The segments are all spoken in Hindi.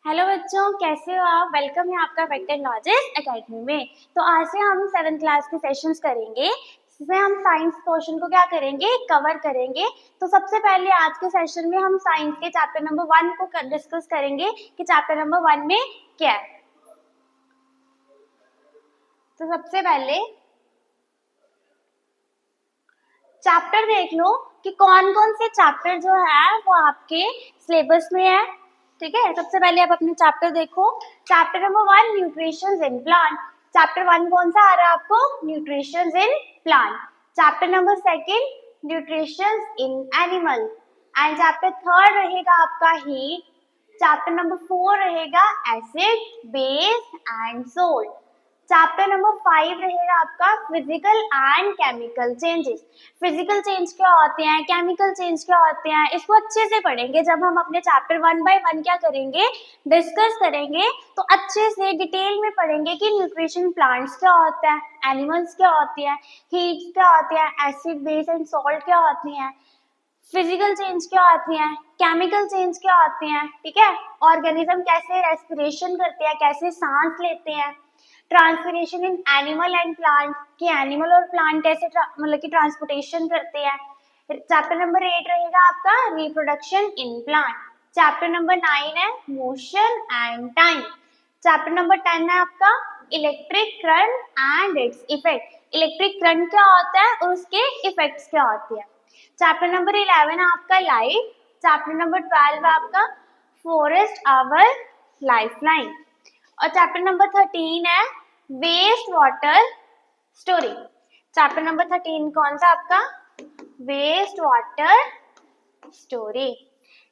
हेलो बच्चों, कैसे हो आप। वेलकम है आपका वेक्टर लॉजिक एकेडमी में। तो आज से हम 7th क्लास के सेशंस करेंगे। इसमें हम साइंस पोर्शन को क्या करेंगे, कवर करेंगे। तो सबसे पहले आज के सेशन में हम साइंस के चैप्टर नंबर 1 को डिस्कस करेंगे कि चैप्टर नंबर 1 में क्या है। तो सबसे पहले चैप्टर देख लो कि कौन कौन से चैप्टर जो है वो आपके सिलेबस में है। ठीक है, सबसे पहले आप अपने चैप्टर देखो। Chapter number 1 nutrition in plant. Chapter 1 कौन सा आ रहा है आपको, nutrition in plant. Chapter number 2 nutrition in animal. And chapter 3 रहेगा आपका हीट। चैप्टर नंबर 4 रहेगा acid, base and salt. Chapter number 5 रहेगा आपका physical and chemical changes. Physical change क्या होते हैं, केमिकल चेंज क्या होते हैं, इसको अच्छे से पढ़ेंगे। जब हम अपने चैप्टर 1 बाय 1 क्या करेंगे, डिस्कस करेंगे, तो अच्छे से डिटेल में पढ़ेंगे कि न्यूट्रिशन प्लांट्स क्या होता है, एनिमल्स क्या होती है, हीट क्या होती है, एसिड, बेस एंड सॉल्ट क्या होती है, फिजिकल चेंज क्या होती हैं, केमिकल चेंज क्या होते हैं। ठीक है, ऑर्गेनिज्म कैसे रेस्पिरेशन करते हैं, कैसे सांस लेते हैं। Transpiration in animal and plant, कि एनिमल और प्लांट कैसे मतलब कि ट्रांसपोर्टेशन करते हैं। चैप्टर नंबर 8 रहेगा आपका reproduction in plant. Chapter number 9 है motion and time. Chapter number 10 है आपका electric current and its effect. Electric current क्या होता है और उसके इफेक्ट्स क्या होते हैं। चैप्टर नंबर 11 है आपका लाइफ। चैप्टर नंबर 12 है आपका फॉरेस्ट आवर लाइफलाइन। और चैप्टर नंबर 13 है waste water story. Chapter number 13 कौन सा आपका, वेस्ट वाटर स्टोरी।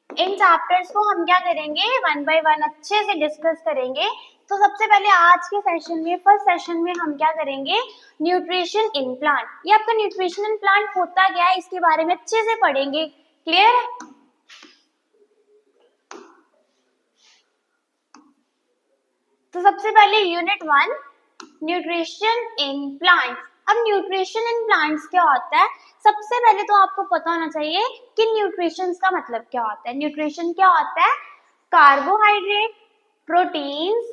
इन चैप्टर्स को हम क्या करेंगे, 1 बाय 1 अच्छे से डिस्कस करेंगे। तो सबसे पहले आज के सेशन में, फर्स्ट सेशन में हम क्या करेंगे, न्यूट्रिशन इन प्लांट। ये आपका न्यूट्रिशन इन प्लांट होता क्या है, इसके बारे में अच्छे से पढ़ेंगे। क्लियर है। तो सबसे पहले यूनिट 1 न्यूट्रिशन इन प्लांट्स। अब न्यूट्रिशन इन प्लांट्स क्या होता है, सबसे पहले तो आपको पता होना चाहिए कि न्यूट्रिशन का मतलब क्या होता है। न्यूट्रिशन क्या होता है, carbohydrate, proteins,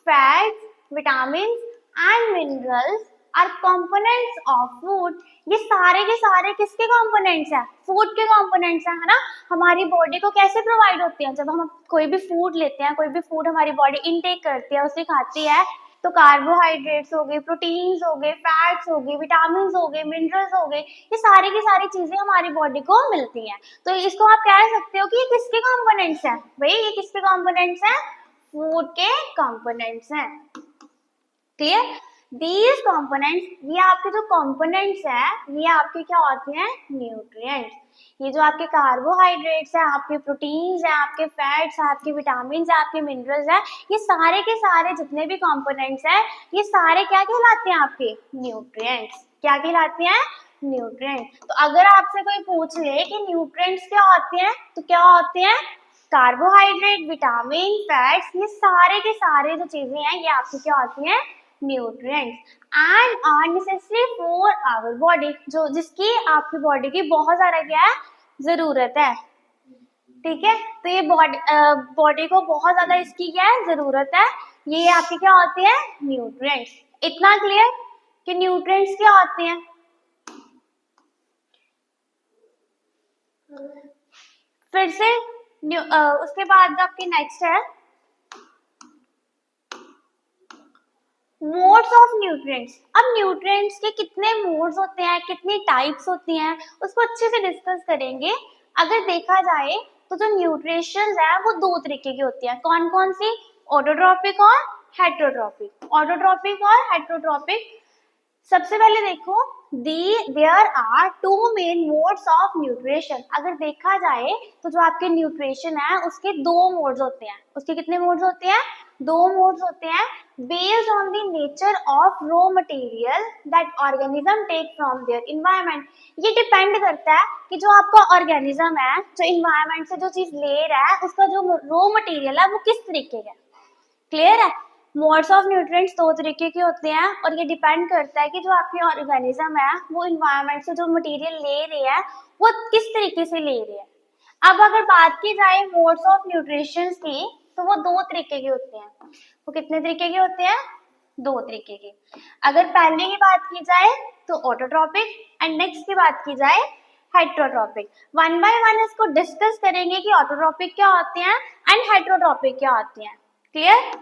fats, vitamin and minerals are components of food. ये सारे के सारे किसके कंपोनेंट्स हैं, फूड के कंपोनेंट्स हैं, है ना। हमारी बॉडी को कैसे प्रोवाइड होते हैं, जब हम कोई भी फूड लेते हैं, कोई भी फूड हमारी बॉडी इनटेक करती है, उसे खाती है, तो कार्बोहाइड्रेट्स हो गए, प्रोटीन्स हो गए, फैट्स हो गए, विटामिन हो गए, मिनरल्स हो गए, ये सारी की सारी चीजें हमारी बॉडी को मिलती हैं। तो इसको आप कह सकते हो कि ये किसके कंपोनेंट्स हैं, भाई ये किसके कंपोनेंट्स हैं, फूड के कंपोनेंट्स हैं। क्लियर। दीज कंपोनेंट्स, ये आपके जो कंपोनेंट्स है, ये आपके क्या होते हैं, न्यूट्रिएंट्स। ये जो आपके कार्बोहाइड्रेट्स है, आपके प्रोटीन्स है, आपके फैट्स है, आपके विटामिन है, आपके मिनरल्स है, ये सारे के सारे जितने भी कंपोनेंट्स है, ये सारे क्या कहलाते हैं, आपके न्यूट्रिएंट्स। क्या कहलाते हैं, न्यूट्रिएंट्स। तो अगर आपसे कोई पूछ ले कि न्यूट्रिएंट्स क्या होते हैं, तो क्या होते हैं, कार्बोहाइड्रेट, विटामिन, फैट्स, ये सारे के सारे जो चीजें हैं, ये आपकी क्या होती हैं, nutrients and are necessary for our body, जो जिसकी आपकी बॉडी की बहुत ज्यादा क्या है, जरूरत है। ठीक है, तो ये बॉडी को बहुत ज्यादा इसकी क्या है, जरूरत है। ये आपके क्या होते हैं, न्यूट्रिएंट्स। इतना क्लियर कि न्यूट्रिएंट्स क्या होते हैं। फिर से उसके बाद आपके नेक्स्ट है मोड्स ऑफ न्यूट्रिएंट्स। अब न्यूट्रिएंट्स के कितने मोड्स होते हैं, कितनी टाइप्स होती हैं, उसको अच्छे से डिस्कस करेंगे। अगर देखा जाए तो जो न्यूट्रिशंस है वो 2 तरीके की होती हैं। कौन कौन सी, ऑटोट्रॉपिक और हेटरोट्रॉपिक। ऑटोट्रॉपिक और हेटरोट्रॉपिक। सबसे पहले देखो, there are 2 main modes of nutrition. अगर देखा जाए तो जो आपके न्यूट्रिशन है उसके 2 मोड्स होते हैं। उसके कितने मोड्स होते हैं, 2 मोड्स होते हैं। Based on the nature of raw material that organism take from their environment. ये डिपेंड करता है कि जो आपका ऑर्गेनिज्म है, जो इन्वायरमेंट से जो चीज ले रहा है, उसका जो रॉ मटेरियल है वो किस तरीके का है। क्लियर है। मोड्स ऑफ न्यूट्रिएंट्स 2 तरीके के होते हैं और ये डिपेंड करता है कि जो आपके ऑर्गेनिज्म है वो इन्वायरमेंट से जो मटेरियल ले रही है वो किस तरीके से ले रही है। अब अगर बात की जाए मोड्स ऑफ न्यूट्रिशन की, तो वो 2 तरीके के होते हैं। वो कितने तरीके के होते हैं? 2 तरीके के। अगर पहले की बात की जाए तो ऑटोट्रॉपिक एंड नेक्स्ट की बात की जाए हेट्रोट्रॉपिक। वन बाय वन इसको डिस्कस करेंगे कि ऑटोट्रॉपिक क्या होते हैं एंड हेट्रोट्रॉपिक क्या होते हैं। Clear?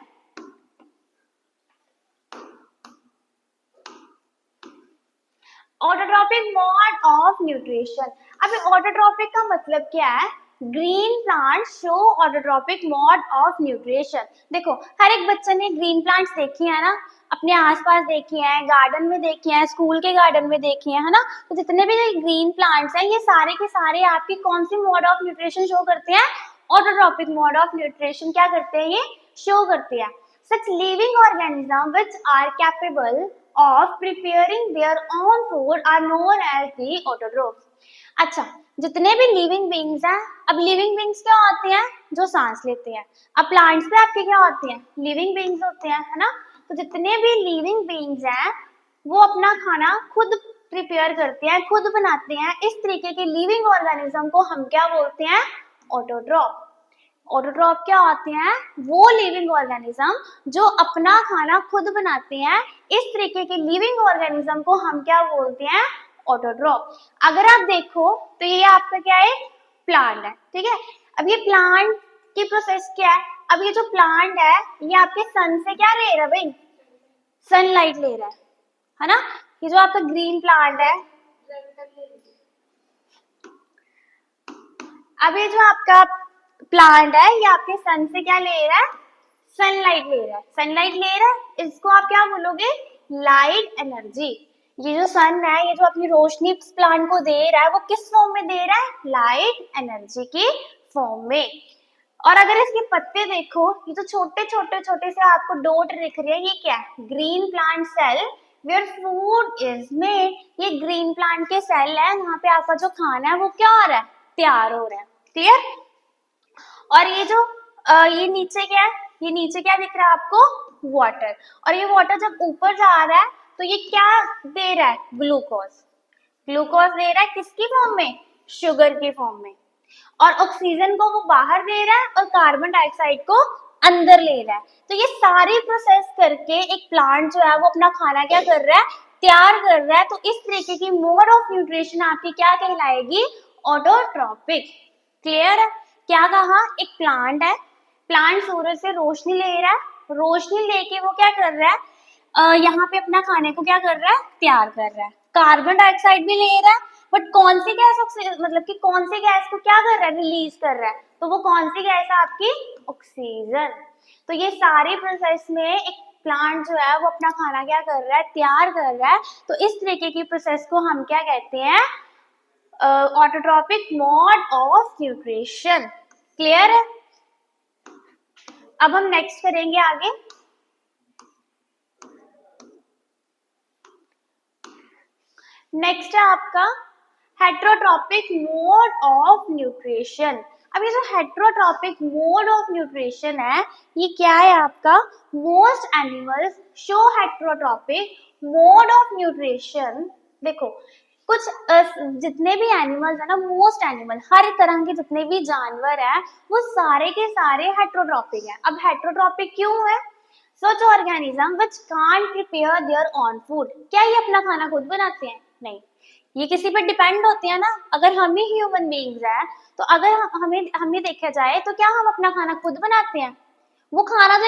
Autotrophic mode of nutrition. अभी ऑटोट्रॉपिक का मतलब क्या है? Green plant show autotrophic mode of nutrition. देखो हर एक बच्चे ने ग्रीन प्लांट्स देखी है ना, अपने आसपास देखी है, गार्डन में देखी है, स्कूल के गार्डन में देखी है ना। तो जितने भी ग्रीन प्लांट्स हैं ये सारे के सारे आपकी कौन सी मोड ऑफ न्यूट्रिशन शो करते हैं? ऑटोट्रॉपिक मोड ऑफ न्यूट्रिशन क्या करते हैं? ये शो करते हैं। Such living organisms which are capable of preparing their own food are known as the autotrophs. अच्छा, जितने भी लिविंग बींग्स हैं, अब लिविंग बींग्स क्या होते हैं? जो सांस लेते हैं। अब प्लांट्स पे आपके क्या होते हैं? लिविंग बींग्स होते हैं, है ना। तो जितने भी लिविंग बींग्स हैं वो अपना खाना खुद प्रिपेयर करते हैं, खुद बनाते हैं। इस तरीके के लिविंग ऑर्गेनिज्म को हम क्या बोलते हैं? ऑटोट्रॉफ। ऑटोट्रॉफ क्या होते हैं? वो लिविंग ऑर्गेनिज्म जो अपना खाना खुद बनाते हैं। इस तरीके के लिविंग ऑर्गेनिज्म को हम क्या बोलते हैं? ऑटोट्रॉफ। अगर आप देखो तो ये आपका क्या है? प्लांट है, ठीक है। अब ये प्लांट की प्रोसेस क्या है? अब ये जो प्लांट है ये आपके सन से क्या ले रहा है भाई? सनलाइट ले रहा है ना। ये जो आपका ग्रीन प्लांट है, अब ये जो आपका प्लांट है ये आपके सन से क्या ले रहा है? सनलाइट ले रहा है। सनलाइट ले रहा है, इसको आप क्या बोलोगे? Light energy. ये जो सन है, ये जो अपनी रोशनी प्लांट को दे रहा है, वो किस फॉर्म में दे रहा है? लाइट एनर्जी की फॉर्म में। और अगर इसके पत्ते देखो, ये जो छोटे छोटे छोटे से आपको डॉट दिख रहे हैं, ये क्या है? Green plant cell where food is made. ये ग्रीन प्लांट के सेल है, यहाँ पे आपका जो खाना है वो क्या हो रहा है? तैयार हो रहा है। क्लियर? और ये जो ये नीचे क्या है? ये नीचे क्या दिख रहा है आपको? वाटर। और ये वाटर जब ऊपर जा रहा है तो ये क्या दे रहा है? ग्लूकोज। ग्लूकोज दे रहा है किसकी फॉर्म में? शुगर की फॉर्म में। और ऑक्सीजन को वो बाहर दे रहा है और कार्बन डाइऑक्साइड को अंदर ले रहा है। तो ये सारी प्रोसेस करके एक प्लांट जो है वो अपना खाना क्या कर रहा है? तैयार कर रहा है। तो इस तरीके की मोड ऑफ न्यूट्रिशन आपकी क्या कहलाएगी? ऑटोट्रॉपिक। क्लियर है? क्या कहा? एक प्लांट है, प्लांट सूरज से रोशनी ले रहा है, रोशनी लेके वो क्या कर रहा है? यहाँ पे अपना खाने को क्या कर रहा है? तैयार कर रहा है। कार्बन डाइऑक्साइड भी ले रहा है, बट कौन सी गैस? मतलब कि कौन सी गैस को क्या कर रहा है? रिलीज कर रहा है। तो वो कौन सी गैस है आपकी? ऑक्सीजन। तो ये सारी प्रोसेस में एक प्लांट जो है वो अपना खाना क्या कर रहा है? तैयार कर रहा है। तो इस तरीके की प्रोसेस को हम क्या कहते हैं? Autotrophic mode of nutrition. Clear है? अब हम नेक्स्ट करेंगे आगे। नेक्स्ट है आपका हेट्रोट्रॉपिक मोड ऑफ न्यूट्रिशन। अब ये जो हेट्रोट्रॉपिक मोड ऑफ न्यूट्रिशन है ये क्या है आपका? Most animals show heterotrophic mode of nutrition. देखो कुछ जितने भी एनिमल्स है ना, मोस्ट एनिमल, हर तरह के जितने भी जानवर है वो सारे के सारे हेट्रोट्रॉपिक है। अब हेट्रोट्रॉपिक क्यों है? Such organism which can't prepare their own food. क्या ये अपना खाना खुद बनाते हैं? नहीं, ये किसी पर डिपेंड होते हैं ना। अगर हम ही ह्यूमन बीइंग्स हैं तो अगर हमें देखा जाए तो क्या हम अपना खाना खुद बनाते हैं? वो खाना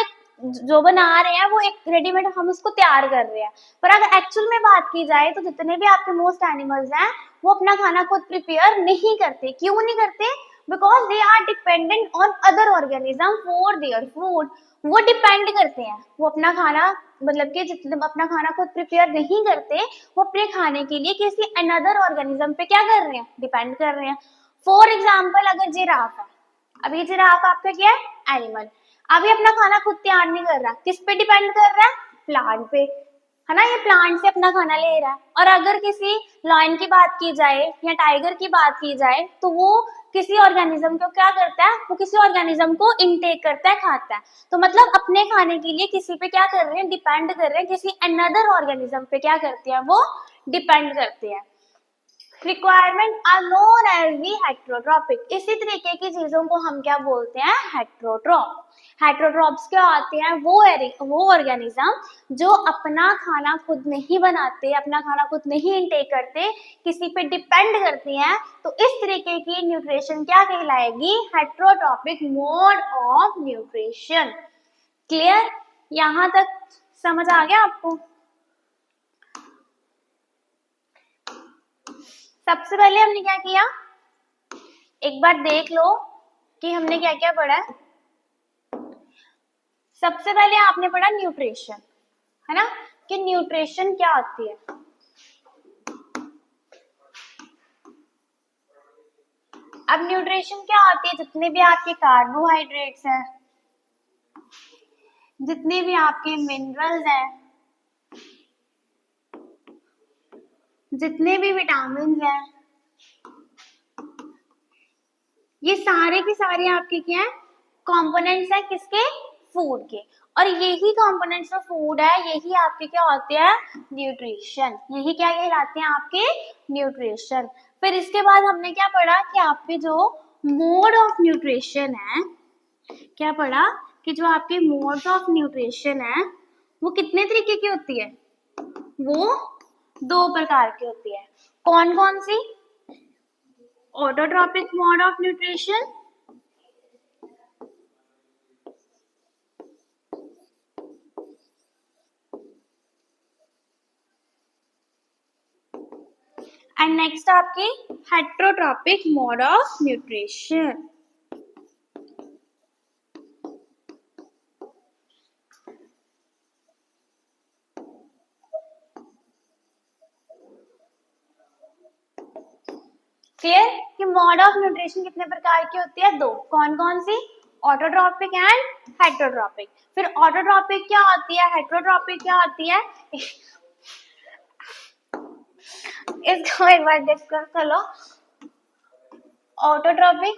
जो बना रहे हैं वो एक रेडीमेड हम उसको तैयार कर रहे हैं। पर अगर एक्चुअल में बात की जाए तो जितने भी आपके मोस्ट एनिमल्स हैं वो अपना खाना खुद प्रिपेयर नहीं करते। क्यों नहीं करते? Because they are dependent on other organism for their food. वो डिपेंड करते हैं, वो अपना खाना मतलब कि जितने अपना खाना खुद प्रिपेयर नहीं करते, वो अपने खाने के लिए किसी अनदर ऑर्गेनिज्म पे क्या कर रहे हैं? डिपेंड कर रहे हैं। फॉर एग्जाम्पल अगर जिराफ है, अब ये जिराफ आपका क्या है? एनिमल। अब ये अपना खाना खुद तैयार नहीं कर रहा, किस पे डिपेंड कर रहा है? प्लांट पे, है ना। ये प्लांट से अपना खाना ले रहा है। और अगर किसी लायन की बात की जाए या टाइगर की बात की जाए तो वो किसी ऑर्गेनिज्म को क्या करता है? वो किसी ऑर्गेनिज्म को इनटेक करता है, खाता है। तो मतलब अपने खाने के लिए किसी पे क्या कर रहे हैं? डिपेंड कर रहे हैं। किसी अनदर ऑर्गेनिज्म पे क्या करते हैं? वो डिपेंड करते हैं। Requirement are known as the heterotrophic. इसी तरीके की चीजों को हम क्या बोलते हैं? हेट्रोट्रॉप। हेट्रोट्रॉप्स क्या आते हैं? वो ऑर्गेनिज्म जो अपना खाना खुद नहीं बनाते, अपना खाना खुद नहीं इनटेक करते, किसी पे डिपेंड करती हैं, तो इस तरीके की न्यूट्रिशन क्या कहलाएगी? Heterotrophic mode of nutrition. Clear? यहां तक समझ आ गया आपको? सबसे पहले हमने क्या किया, एक बार देख लो कि हमने क्या क्या पढ़ा है। सबसे पहले आपने पढ़ा न्यूट्रिशन, है ना, कि न्यूट्रिशन क्या होती है। अब न्यूट्रिशन क्या होती है? जितने भी आपके कार्बोहाइड्रेट्स हैं, जितने भी आपके मिनरल्स हैं, जितने भी विटामिन हैं, ये सारे के सारे आपके क्या है? कंपोनेंट्स हैं किसके? फूड के। और यही कंपोनेंट्स ऑफ फूड है, यही आपके क्या होते हैं? न्यूट्रिशन। यही क्या कहलाते हैं? आपके न्यूट्रिशन। फिर इसके बाद हमने क्या पढ़ा कि आपके जो मोड ऑफ न्यूट्रिशन है, क्या पढ़ा कि जो आपके मोड्स ऑफ न्यूट्रिशन है वो कितने तरीके की होती है? वो 2 प्रकार की होती है। कौन कौन सी? Autotrophic mode of nutrition, and next आपकी heterotrophic mode of nutrition. Clear कि मोड ऑफ न्यूट्रिशन कितने प्रकार की होती है? 2। कौन कौन सी? Autotrophic and heterotrophic. फिर ऑटोट्रॉपिक क्या होती है? हेट्रोट्रॉपिक क्या होती है? इसको एक बार डिस्कस कर लो। ऑटोट्रॉपिक,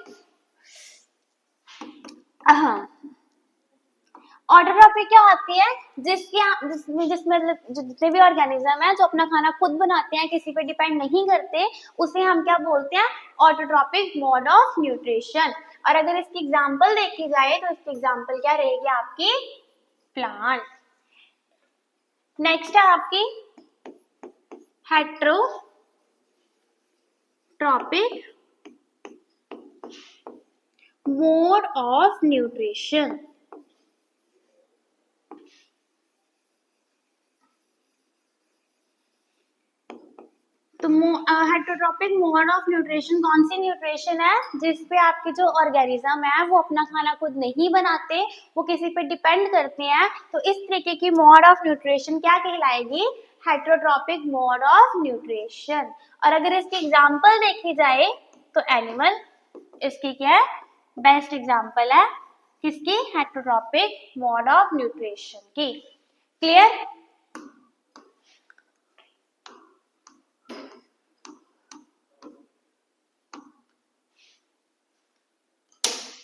ऑटोट्रॉपिक क्या होती है? जिसमें जितने भी ऑर्गेनिज्म है जो अपना खाना खुद बनाते हैं, किसी पे डिपेंड नहीं करते, उसे हम क्या बोलते हैं? Autotrophic mode of nutrition. और अगर इसकी एग्जांपल देखी जाए तो इसकी एग्जांपल क्या रहेगी? आपकी प्लांट। नेक्स्ट है आपकी हेट्रोट्रॉपिक मोड ऑफ न्यूट्रिशन। तो हेट्रोट्रॉपिक मोड ऑफ न्यूट्रिशन कौन सी न्यूट्रिशन है? जिसपे आपके जो ऑर्गेनिज्म है वो अपना खाना खुद नहीं बनाते, वो किसी पे डिपेंड करते हैं, तो इस तरीके की मोड ऑफ न्यूट्रिशन क्या कहलाएगी? Heterotrophic mode of nutrition. और अगर इसकी एग्जांपल देखी जाए तो एनिमल इसकी क्या है? बेस्ट एग्जांपल है किसकी? हेट्रोट्रॉपिक मोड ऑफ न्यूट्रिशन की। क्लियर?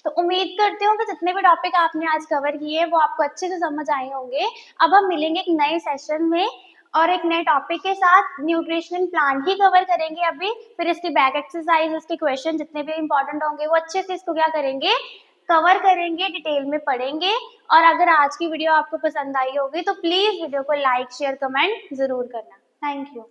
तो उम्मीद करती हूँ कि जितने भी टॉपिक आपने आज कवर किए वो आपको अच्छे से समझ आए होंगे। अब हम मिलेंगे एक नए सेशन में और एक नए टॉपिक के साथ। न्यूट्रिशन प्लांट ही कवर करेंगे अभी, फिर इसकी बैक एक्सरसाइज, इसके क्वेश्चन जितने भी इंपॉर्टेंट होंगे वो अच्छे से इसको क्या करेंगे? कवर करेंगे, डिटेल में पढ़ेंगे। और अगर आज की वीडियो आपको पसंद आई होगी तो प्लीज वीडियो को लाइक, शेयर, कमेंट जरूर करना। Thank you.